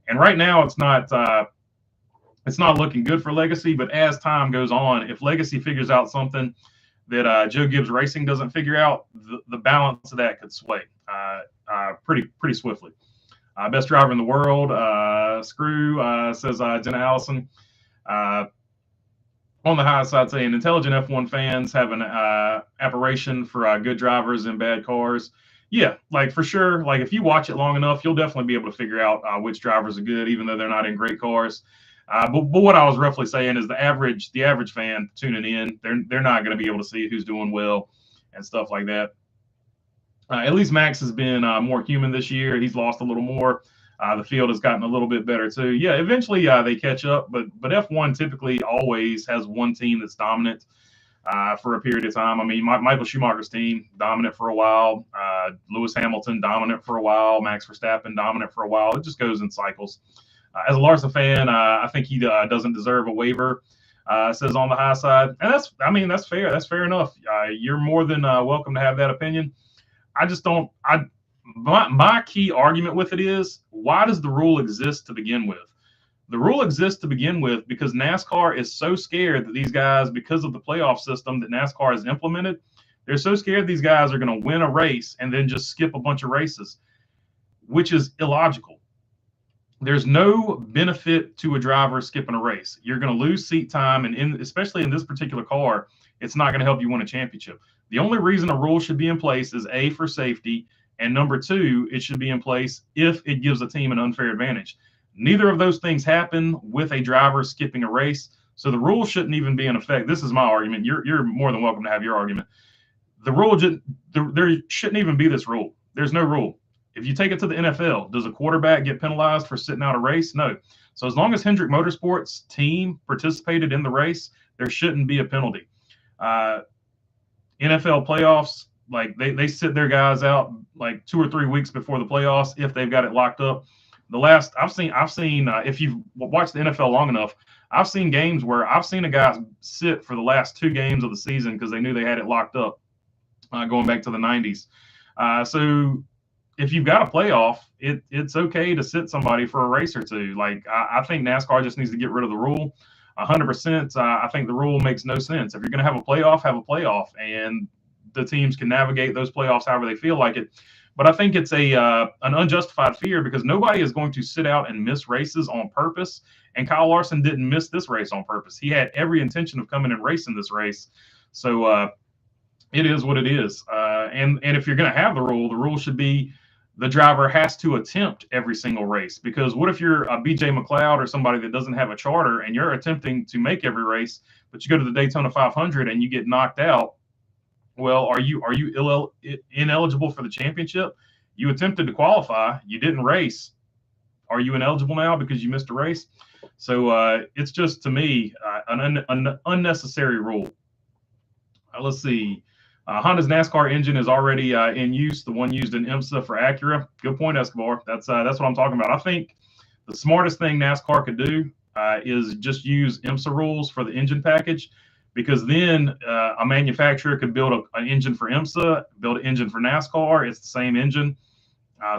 And right now it's not it's not looking good for Legacy. But as time goes on, if Legacy figures out something that Joe Gibbs Racing doesn't figure out, the balance of that could sway pretty swiftly. Best driver in the world, Screw, says Jenna Allison. On the high side, saying intelligent F1 fans have an apparation for good drivers in bad cars. Yeah, like for sure. Like if you watch it long enough, you'll definitely be able to figure out which drivers are good, even though they're not in great cars. But what I was roughly saying is the average fan tuning in, they're not going to be able to see who's doing well and stuff like that. At least Max has been more human this year. He's lost a little more. The field has gotten a little bit better too. Yeah, eventually they catch up, but F1 typically always has one team that's dominant for a period of time. I mean, Michael Schumacher's team dominant for a while. Lewis Hamilton dominant for a while. Max Verstappen dominant for a while. It just goes in cycles. As a Larson fan, I think he doesn't deserve a waiver. Says on the high side, and that's fair. That's fair enough. You're more than welcome to have that opinion. I just don't. My key argument with it is, why does the rule exist to begin with? The rule exists to begin with because NASCAR is so scared that these guys, because of the playoff system that NASCAR has implemented, they're so scared these guys are going to win a race and then just skip a bunch of races, which is illogical. There's no benefit to a driver skipping a race. You're going to lose seat time, and especially in this particular car, it's not going to help you win a championship. The only reason a rule should be in place is A, for safety, and number two, it should be in place if it gives a team an unfair advantage. Neither of those things happen with a driver skipping a race, so the rule shouldn't even be in effect. This is my argument. You're more than welcome to have your argument. The rule, there shouldn't even be this rule. There's no rule. If you take it to the NFL, does a quarterback get penalized for sitting out a race? No. So as long as Hendrick Motorsports' team participated in the race, there shouldn't be a penalty. NFL playoffs, like they sit their guys out like 2 or 3 weeks before the playoffs if they've got it locked up. The last I've seen if you've watched the NFL long enough, I've seen games where I've seen a guy sit for the last 2 games of the season because they knew they had it locked up, going back to the 90s. So if you've got a playoff, it's okay to sit somebody for a race or two. Like I think NASCAR just needs to get rid of the rule. 100%. I think the rule makes no sense. If you're going to have a playoff, and the teams can navigate those playoffs however they feel like it. But I think it's an unjustified fear because nobody is going to sit out and miss races on purpose. And Kyle Larson didn't miss this race on purpose. He had every intention of coming and racing this race. So it is what it is. And if you're going to have the rule should be the driver has to attempt every single race. Because what if you're a BJ McLeod or somebody that doesn't have a charter and you're attempting to make every race, but you go to the Daytona 500 and you get knocked out? Well, are you ineligible for the championship? You attempted to qualify, you didn't race. Are you ineligible now because you missed a race? So it's just, to me, an unnecessary rule. Let's see. Honda's NASCAR engine is already in use, the one used in IMSA for Acura. Good point, Escobar. That's what I'm talking about. I think the smartest thing NASCAR could do is just use IMSA rules for the engine package, because then a manufacturer could build an engine for IMSA, build an engine for NASCAR. It's the same engine,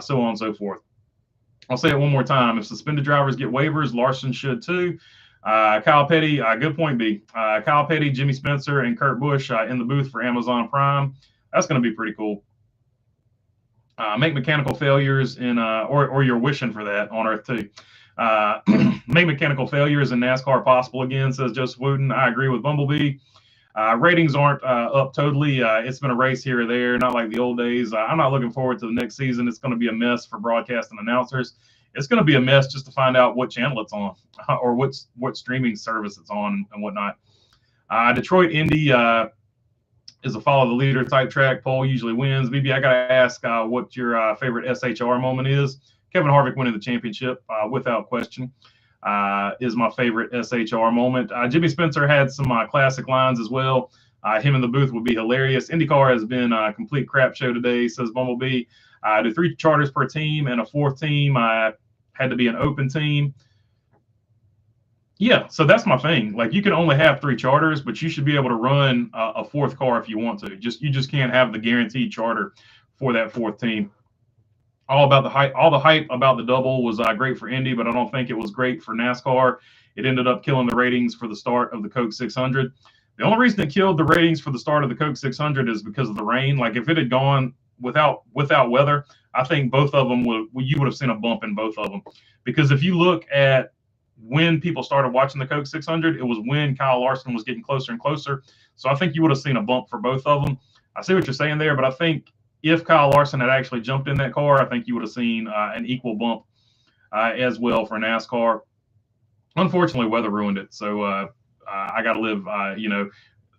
so on and so forth. I'll say it one more time. If suspended drivers get waivers, Larson should too. Kyle Petty, good point, B. Kyle Petty, Jimmy Spencer, and Kurt Busch in the booth for Amazon Prime. That's going to be pretty cool. Make mechanical failures in, or you're wishing for that on Earth too. Make mechanical failures in NASCAR possible again, says Joseph Wooten. I agree with Bumblebee. Ratings aren't up totally. It's been a race here or there, not like the old days. I'm not looking forward to the next season. It's going to be a mess for broadcast and announcers. It's going to be a mess just to find out what channel it's on or what streaming service it's on and whatnot. Detroit Indy is a follow the leader type track. Pole usually wins. BB, I got to ask what your favorite SHR moment is. Kevin Harvick winning the championship, without question, is my favorite SHR moment. Jimmy Spencer had some classic lines as well. Him in the booth would be hilarious. IndyCar has been a complete crap show today, says Bumblebee. Do 3 charters per team, and a 4th team had to be an open team. Yeah, so that's my thing. Like, you can only have 3 charters, but you should be able to run a 4th car if you want to. You just can't have the guaranteed charter for that 4th team. all about the hype. All the hype about the double was great for Indy, but I don't think it was great for NASCAR. It ended up killing the ratings for the start of the Coke 600. The only reason it killed the ratings for the start of the Coke 600 is because of the rain. Like if it had gone without weather, I think both of them you would have seen a bump in both of them. Because if you look at when people started watching the Coke 600, it was when Kyle Larson was getting closer and closer. So I think you would have seen a bump for both of them. I see what you're saying there, but I think if Kyle Larson had actually jumped in that car, I think you would have seen an equal bump as well for NASCAR. Unfortunately, weather ruined it. So I got to live,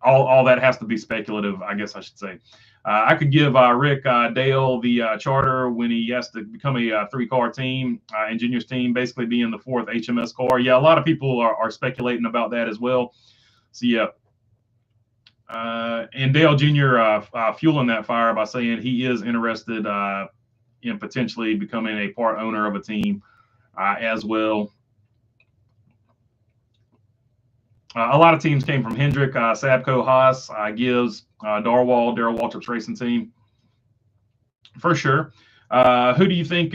all that has to be speculative, I guess I should say. I could give Rick Dale the charter when he has to become a three-car team, engineers team, basically being the fourth HMS car. Yeah, a lot of people are speculating about that as well. So, yeah. And Dale Jr. Fueling that fire by saying he is interested in potentially becoming a part owner of a team as well. A lot of teams came from Hendrick, Sabco, Haas, Gibbs, Darrell Waltrip's racing team. For sure. Who do you think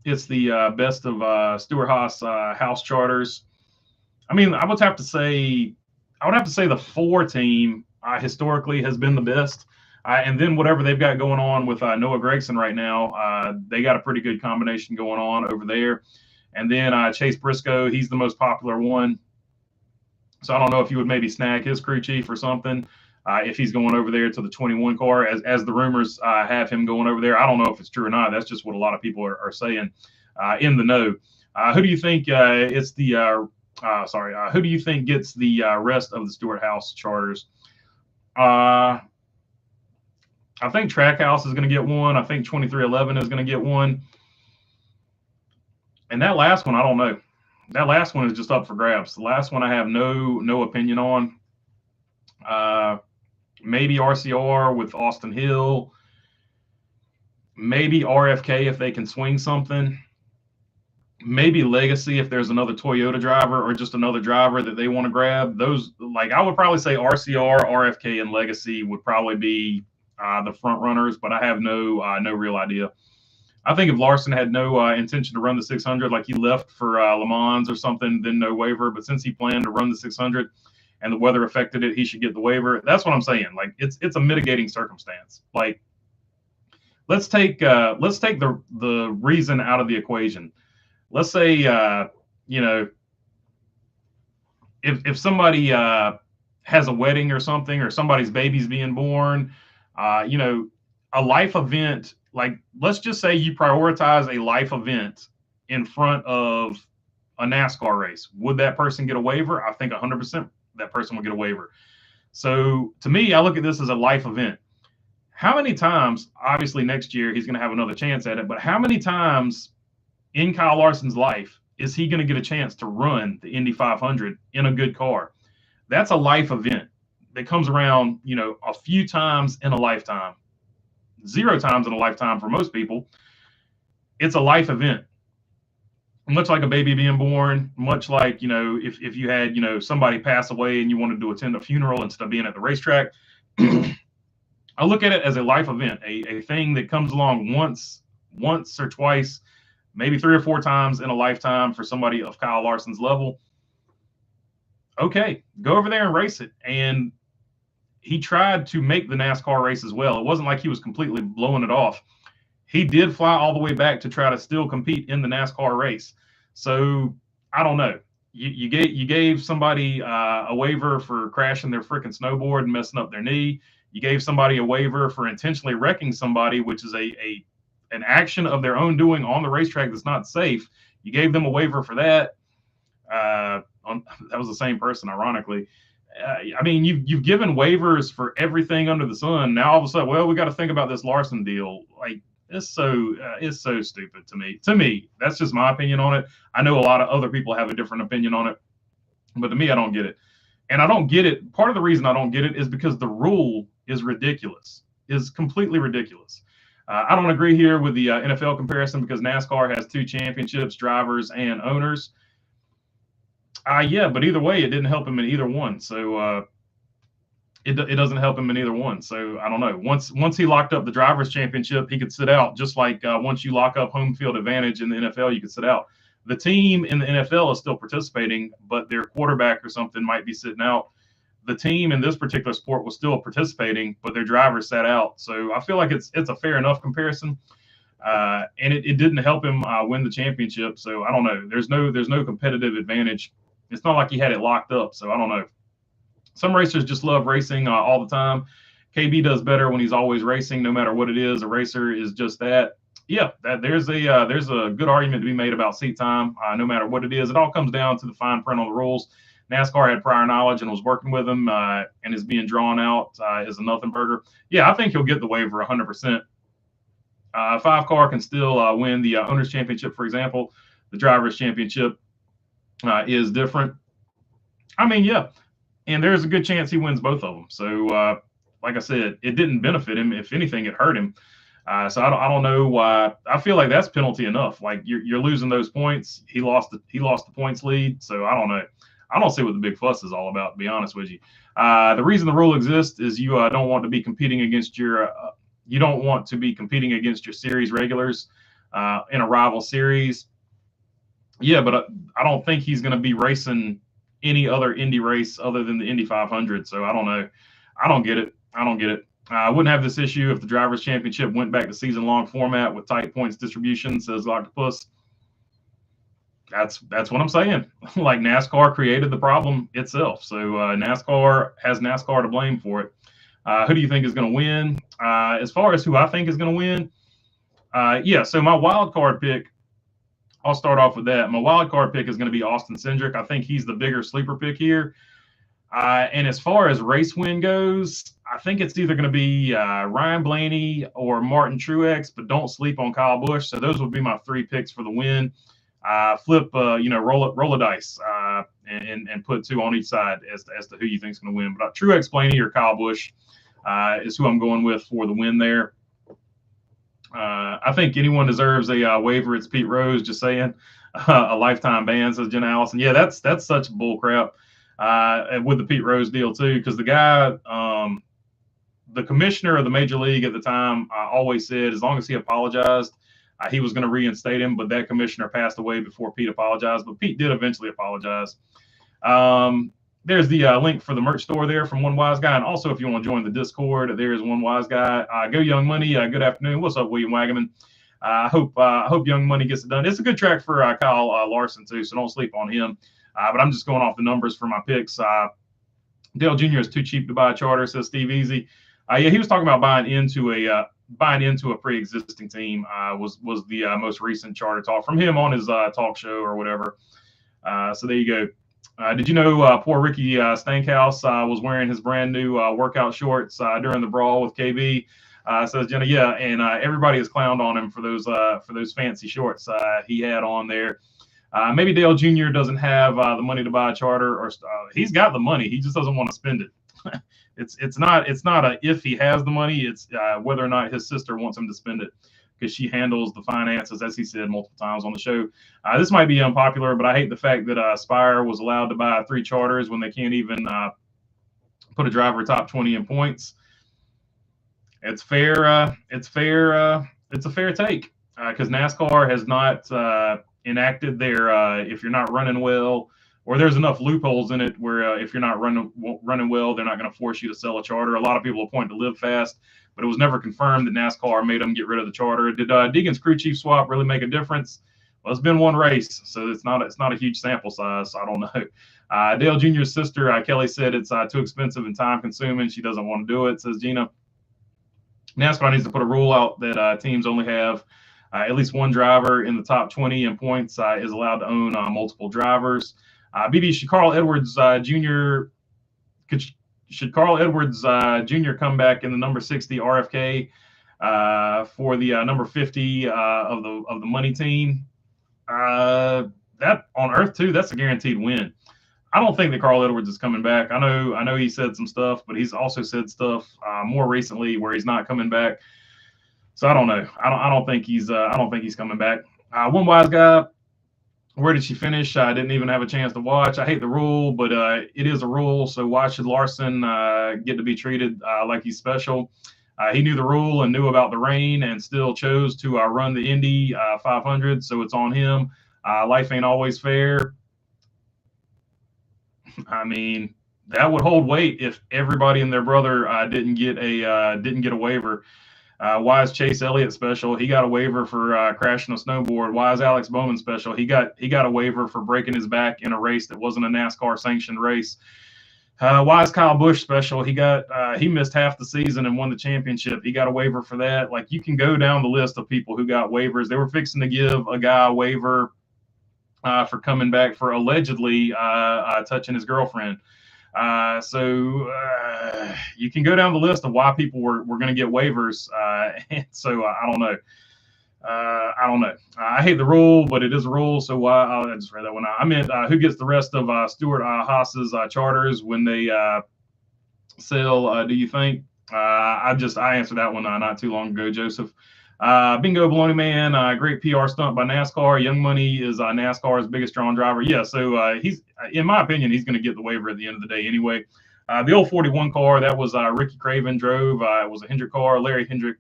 is the best of Stewart Haas house charters? I mean, I would have to say the 4 team historically has been the best. And then whatever they've got going on with Noah Gragson right now, they got a pretty good combination going on over there. And then Chase Briscoe, he's the most popular one. So I don't know if you would maybe snag his crew chief or something if he's going over there to the 21 car, as the rumors have him going over there. I don't know if it's true or not. That's just what a lot of people are saying in the know. Who do you think it's the who do you think gets the rest of the Stewart House charters? I think Trackhouse is going to get one. I think 2311 is going to get one. And that last one, I don't know. That last one is just up for grabs. The last one I have no opinion on. Maybe RCR with Austin Hill. Maybe RFK if they can swing something. Maybe Legacy if there's another Toyota driver or just another driver that they want to grab. Those, like, I would probably say RCR, RFK, and Legacy would probably be the front runners, but I have no real idea. I think if Larson had no intention to run the 600, like he left for Le Mans or something, then no waiver. But since he planned to run the 600 and the weather affected it, he should get the waiver. That's what I'm saying. Like it's a mitigating circumstance. Like let's take the reason out of the equation. Let's say if somebody has a wedding or something, or somebody's baby's being born, a life event. Like, let's just say you prioritize a life event in front of a NASCAR race. Would that person get a waiver? I think 100% that person will get a waiver. So to me, I look at this as a life event. How many times, obviously next year he's going to have another chance at it, but how many times in Kyle Larson's life is he going to get a chance to run the Indy 500 in a good car? That's a life event that comes around, a few times in a lifetime. 0 times in a lifetime for most people. It's a life event, much like a baby being born, much like if you had somebody pass away and you wanted to attend a funeral instead of being at the racetrack. I look at it as a life event, a thing that comes along once or twice, maybe 3 or 4 times in a lifetime for somebody of Kyle Larson's level. Okay, go over there and race it. And he tried to make the NASCAR race as well. It wasn't like he was completely blowing it off. He did fly all the way back to try to still compete in the NASCAR race. So I don't know. You gave somebody a waiver for crashing their freaking snowboard and messing up their knee. You gave somebody a waiver for intentionally wrecking somebody, which is an action of their own doing on the racetrack that's not safe. You gave them a waiver for that. That was the same person, ironically. I mean, you've given waivers for everything under the sun. Now all of a sudden, well, we got to think about this Larson deal. Like it's so stupid to me. To me, that's just my opinion on it. I know a lot of other people have a different opinion on it, but to me, I don't get it. And I don't get it. Part of the reason I don't get it is because the rule is ridiculous. Is completely ridiculous. I don't agree here with the NFL comparison because NASCAR has 2 championships, drivers and owners. Yeah, but either way, it didn't help him in either one. So it doesn't help him in either one. So I don't know. Once he locked up the drivers' championship, he could sit out. Just like once you lock up home field advantage in the NFL, you could sit out. The team in the NFL is still participating, but their quarterback or something might be sitting out. The team in this particular sport was still participating, but their drivers sat out. So I feel like it's a fair enough comparison. And it didn't help him win the championship. So I don't know. There's no competitive advantage. It's not like he had it locked up. So I don't know. Some racers just love racing all the time. KB does better when he's always racing, no matter what it is. A racer is just that. Yeah, there's a good argument to be made about seat time, no matter what it is. It all comes down to the fine print on the rules. NASCAR had prior knowledge and was working with him, and is being drawn out as a nothing burger. Yeah, I think he'll get the waiver 100%. 5 car can still win the owners championship, for example. The drivers championship is different. I mean, yeah. And there's a good chance he wins both of them. So, like I said, it didn't benefit him. If anything, it hurt him. So I don't know why. I feel like that's penalty enough. Like you're losing those points. He lost the points lead. So I don't know. I don't see what the big fuss is all about, to be honest with you. The reason the rule exists is you don't want to be competing against your series regulars in a rival series. Yeah, but I don't think he's going to be racing any other Indy race other than the Indy 500. So I don't know. I don't get it. I wouldn't have this issue if the Drivers' Championship went back to season-long format with tight points distribution, says Octopus. That's what I'm saying. Like NASCAR created the problem itself. So NASCAR has NASCAR to blame for it. Who do you think is going to win? As far as who I think is going to win, yeah, so my wild card pick, I'll start off with that. My wild card pick is going to be Austin Cindric. I think he's the bigger sleeper pick here. And as far as race win goes, I think it's either going to be Ryan Blaney or Martin Truex, but don't sleep on Kyle Busch. So those would be my 3 picks for the win. Flip, roll a dice and put 2 on each side as to who you think is going to win. But Truex, Blaney, or Kyle Busch is who I'm going with for the win there. I think anyone deserves a waiver. It's Pete Rose, just saying. A lifetime ban, says Jen Allison. Yeah, that's such bull crap with the Pete Rose deal too, because the guy, the commissioner of the major league at the time, always said as long as he apologized, he was going to reinstate him. But that commissioner passed away before Pete apologized. But Pete did eventually apologize. There's the link for the merch store there from One Wise Guy. And also, if you want to join the Discord, there's One Wise Guy. Go Young Money. Good afternoon. What's up, William Wagaman? I hope Young Money gets it done. It's a good track for Kyle Larson, too, so don't sleep on him. But I'm just going off the numbers for my picks. Dale Jr. is too cheap to buy a charter, says Steve Easy. Yeah, he was talking about buying into a pre-existing team. Was the most recent charter talk from him on his talk show or whatever. So there you go. Did you know poor Ricky Stankhouse was wearing his brand new workout shorts during the brawl with KB? Says Jenna, yeah, and everybody has clowned on him for those fancy shorts he had on there. Maybe Dale Jr. doesn't have the money to buy a charter, or he's got the money, he just doesn't want to spend it. It's not a if he has the money, it's whether or not his sister wants him to spend it, because she handles the finances, as he said multiple times on the show. This might be unpopular, but I hate the fact that Spire was allowed to buy 3 charters when they can't even put a driver top 20 in points. It's fair. It's a fair take because NASCAR has not enacted their if you're not running well, or there's enough loopholes in it where if you're not running well, they're not going to force you to sell a charter. A lot of people will point to Live Fast, but it was never confirmed that NASCAR made them get rid of the charter. Did Deegan's crew chief swap really make a difference? Well, it's been one race, so it's not a huge sample size. So I don't know. Dale Jr.'s sister, Kelly, said it's too expensive and time consuming. She doesn't want to do it, says Gina. NASCAR needs to put a rule out that teams only have at least one driver in the top 20 in points is allowed to own multiple drivers. BB, should Carl Edwards Jr. come back in the number 60 RFK for the number 50 of the money team? That on Earth too, that's a guaranteed win. I don't think that Carl Edwards is coming back. I know he said some stuff, but he's also said stuff more recently where he's not coming back. So I don't know. I don't think he's coming back. One Wise Guy, Where did she finish? I didn't even have a chance to watch. I hate the rule, but it is a rule. So why should Larson get to be treated like he's special? He knew the rule and knew about the rain and still chose to run the Indy 500. So it's on him. Life ain't always fair. I mean, that would hold weight if everybody and their brother didn't get a waiver. Why is Chase Elliott special? He got a waiver for crashing a snowboard. Why is Alex Bowman special? He got a waiver for breaking his back in a race that wasn't a NASCAR sanctioned race. Why is Kyle Busch special? He missed half the season and won the championship. He got a waiver for that. Like, you can go down the list of people who got waivers. They were fixing to give a guy a waiver for coming back for allegedly touching his girlfriend. So you can go down the list of why people were going to get waivers. And so I don't know. I don't know. I hate the rule, but it is a rule. So why? I just read that one out. I meant who gets the rest of Stuart Haas's charters when they sell? Do you think? I answered that one not too long ago, Joseph. Bingo Baloney Man, great PR stunt by NASCAR. Young Money is NASCAR's biggest drawn driver. Yeah, so he's, in my opinion, he's going to get the waiver at the end of the day anyway. The old 41 car, that was Ricky Craven drove. It was a Hendrick car. Larry Hendrick,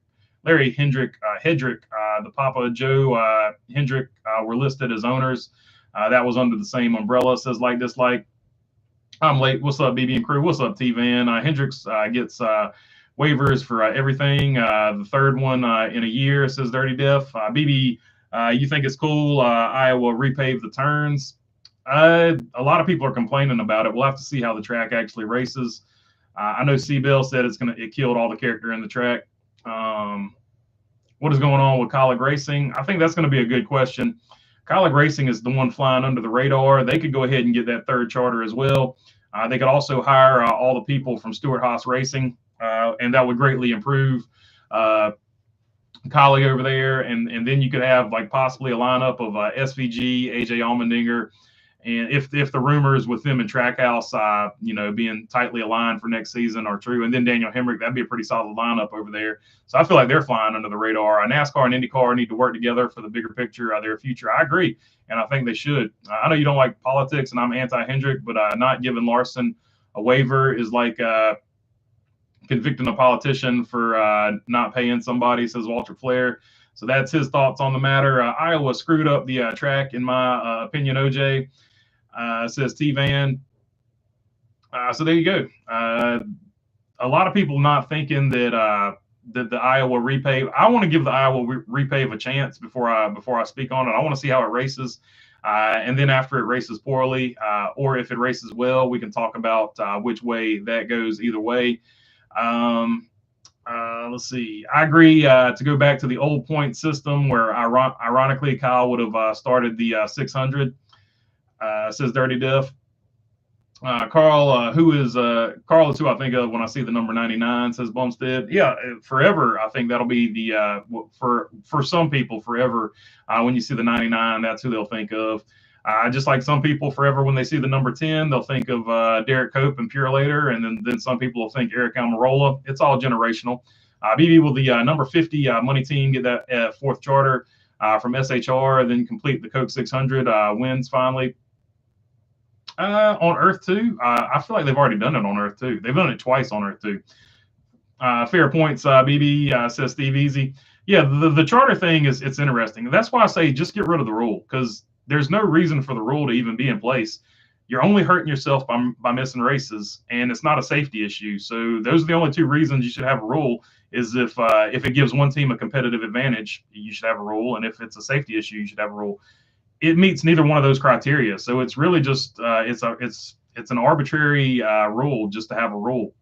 the Papa Joe Hendrick were listed as owners. That was under the same umbrella. Says like dislike. I'm late. What's up, BB and crew? What's up, T-Van? Hendricks gets waivers for everything. The third one in a year, says Dirty Diff. BB, you think it's cool? Iowa repave the turns. A lot of people are complaining about it. We'll have to see how the track actually races. I know C-Bill said it killed all the character in the track. What is going on with Colleague Racing? I think that's going to be a good question. Colleague Racing is the one flying under the radar. They could go ahead and get that third charter as well. They could also hire all the people from Stewart Haas Racing, and that would greatly improve Colleague over there. And then you could have like possibly a lineup of SVG, AJ Allmendinger, and if the rumors with them and Trackhouse, being tightly aligned for next season are true, and then Daniel Hemrick, that'd be a pretty solid lineup over there. So I feel like they're flying under the radar. NASCAR and IndyCar need to work together for the bigger picture of their future. I agree, and I think they should. I know you don't like politics, and I'm anti-Hendrick, but not giving Larson a waiver is like convicting a politician for not paying somebody, says Walter Flair. So that's his thoughts on the matter. Iowa screwed up the track, in my opinion, OJ. Says T-Van. So there you go. A lot of people not thinking that the Iowa repave. I want to give the Iowa repave a chance before I speak on it. I want to see how it races, and then after it races poorly, or if it races well, we can talk about which way that goes. Either way. Let's see. I agree to go back to the old point system where, ironically, Kyle would have started the 600. Says Dirty Diff. Carl, Carl is who I think of when I see the number 99, says Bumstead. Yeah, forever. I think that'll be the for some people forever. When you see the 99, that's who they'll think of. Just like some people forever when they see the number 10, they'll think of Derek Cope and Pure Later, and then some people will think Eric Almirola. It's all generational. BB, will the number 50 money team get that fourth charter from SHR and then complete the Coke 600 wins finally? On Earth 2, I feel like they've already done it on Earth 2. They've done it twice on Earth 2. Fair points, BB, says Steve Easy. Yeah, the charter thing it's interesting. That's why I say just get rid of the rule, because there's no reason for the rule to even be in place. You're only hurting yourself by missing races, and it's not a safety issue. So those are the only two reasons you should have a rule. Is if it gives one team a competitive advantage, you should have a rule, and if it's a safety issue, you should have a rule. It meets neither one of those criteria. So it's really just it's an arbitrary rule just to have a rule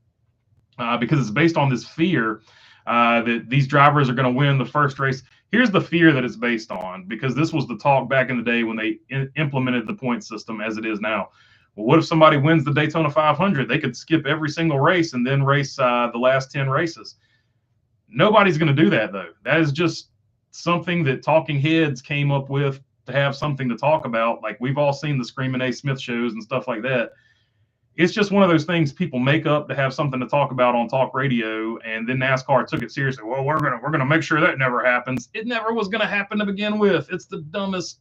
because it's based on this fear that these drivers are going to win the first race. Here's the fear that it's based on, because this was the talk back in the day when they implemented the point system as it is now. Well, what if somebody wins the Daytona 500? They could skip every single race and then race the last 10 races. Nobody's going to do that, though. That is just something that talking heads came up with to have something to talk about. Like, we've all seen the Screaming A. Smith shows and stuff like that. It's just one of those things people make up to have something to talk about on talk radio, and then NASCAR took it seriously. Well, we're gonna make sure that never happens. It never was gonna happen to begin with. It's the dumbest.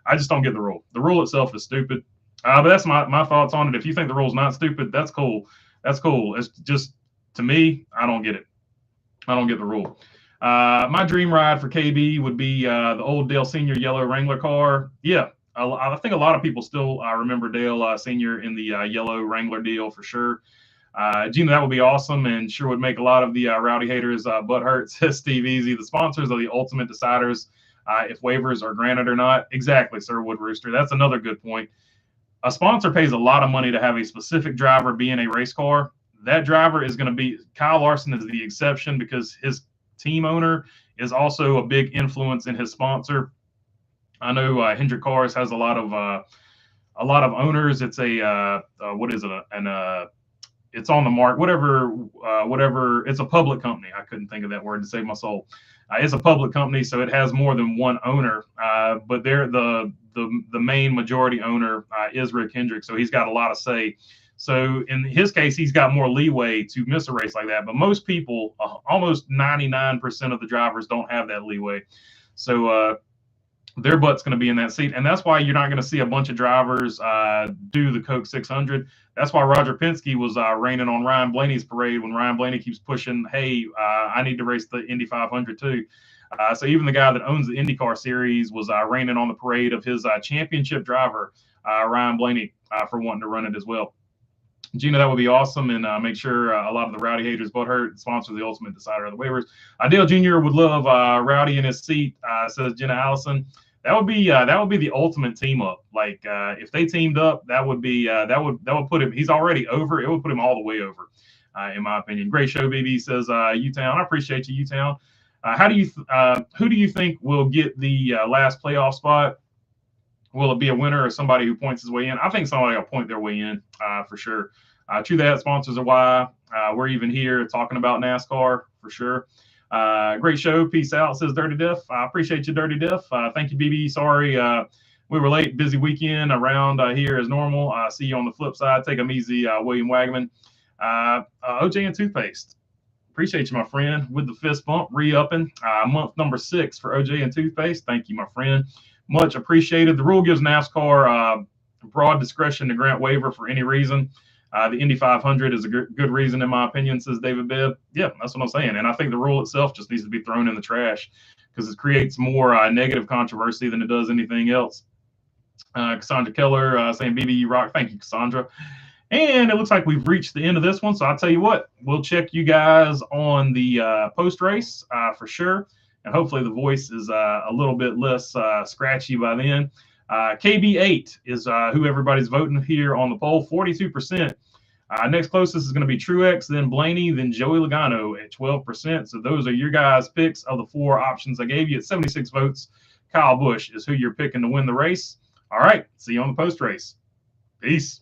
I just don't get the rule. The rule itself is stupid. But that's my thoughts on it. If you think the rule's not stupid, that's cool. That's cool. It's just, to me, I don't get it. I don't get the rule. My dream ride for KB would be the old Dale Senior yellow Wrangler car. Yeah, I think a lot of people still remember Dale Senior in the yellow Wrangler deal for sure. Gina, that would be awesome, and sure would make a lot of the rowdy haters butt hurt. Says Steve Easy. The sponsors are the ultimate deciders if waivers are granted or not. Exactly, Sir Wood Rooster. That's another good point. A sponsor pays a lot of money to have a specific driver be in a race car. That driver is going to be Kyle Larson is the exception because his team owner is also a big influence in his sponsor. I know Hendrick Cars has a lot of owners. It's a what is it? It's on the mark. Whatever. It's a public company. I couldn't think of that word to save my soul. It's a public company, so it has more than one owner. But they're the main majority owner is Rick Hendrick, so he's got a lot of say. So in his case, he's got more leeway to miss a race like that. But most people, almost 99% of the drivers, don't have that leeway. So their butt's going to be in that seat. And that's why you're not going to see a bunch of drivers do the Coke 600. That's why Roger Penske was raining on Ryan Blaney's parade when Ryan Blaney keeps pushing, hey, I need to race the Indy 500 too. So even the guy that owns the IndyCar series was raining on the parade of his championship driver, Ryan Blaney, for wanting to run it as well. Gina, that would be awesome, and make sure a lot of the rowdy haters butt hurt. Sponsor the ultimate decider of the waivers. Dale Jr. would love Rowdy in his seat, says Jenna Allison. That would be the ultimate team up. Like if they teamed up, that would put him. He's already over. It would put him all the way over, in my opinion. Great show, BB, says U-Town. I appreciate you, U-Town. Who do you think will get the last playoff spot? Will it be a winner or somebody who points his way in? I think somebody will point their way in for sure. True that. Sponsors are why we're even here talking about NASCAR for sure. Great show. Peace out, says Dirty Diff. I appreciate you, Dirty Diff. Thank you, BB. Sorry we were late. Busy weekend around here as normal. See you on the flip side. Take them easy, William Wagman. OJ and Toothpaste. Appreciate you, my friend, with the fist bump, re-upping. Month number 6 for OJ and Toothpaste. Thank you, my friend. Much appreciated. The rule gives NASCAR broad discretion to grant waiver for any reason. The Indy 500 is a good reason, in my opinion, says David Bibb. Yeah, that's what I'm saying. And I think the rule itself just needs to be thrown in the trash because it creates more negative controversy than it does anything else. Cassandra Keller saying, BB, you rock. Thank you, Cassandra. And it looks like we've reached the end of this one. So I'll tell you what, we'll check you guys on the post-race for sure. And hopefully the voice is a little bit less scratchy by then. KB8 is who everybody's voting here on the poll, 42%. Next closest is going to be Truex, then Blaney, then Joey Logano at 12%. So those are your guys' picks of the 4 options I gave you at 76 votes. Kyle Busch is who you're picking to win the race. All right, see you on the post-race. Peace.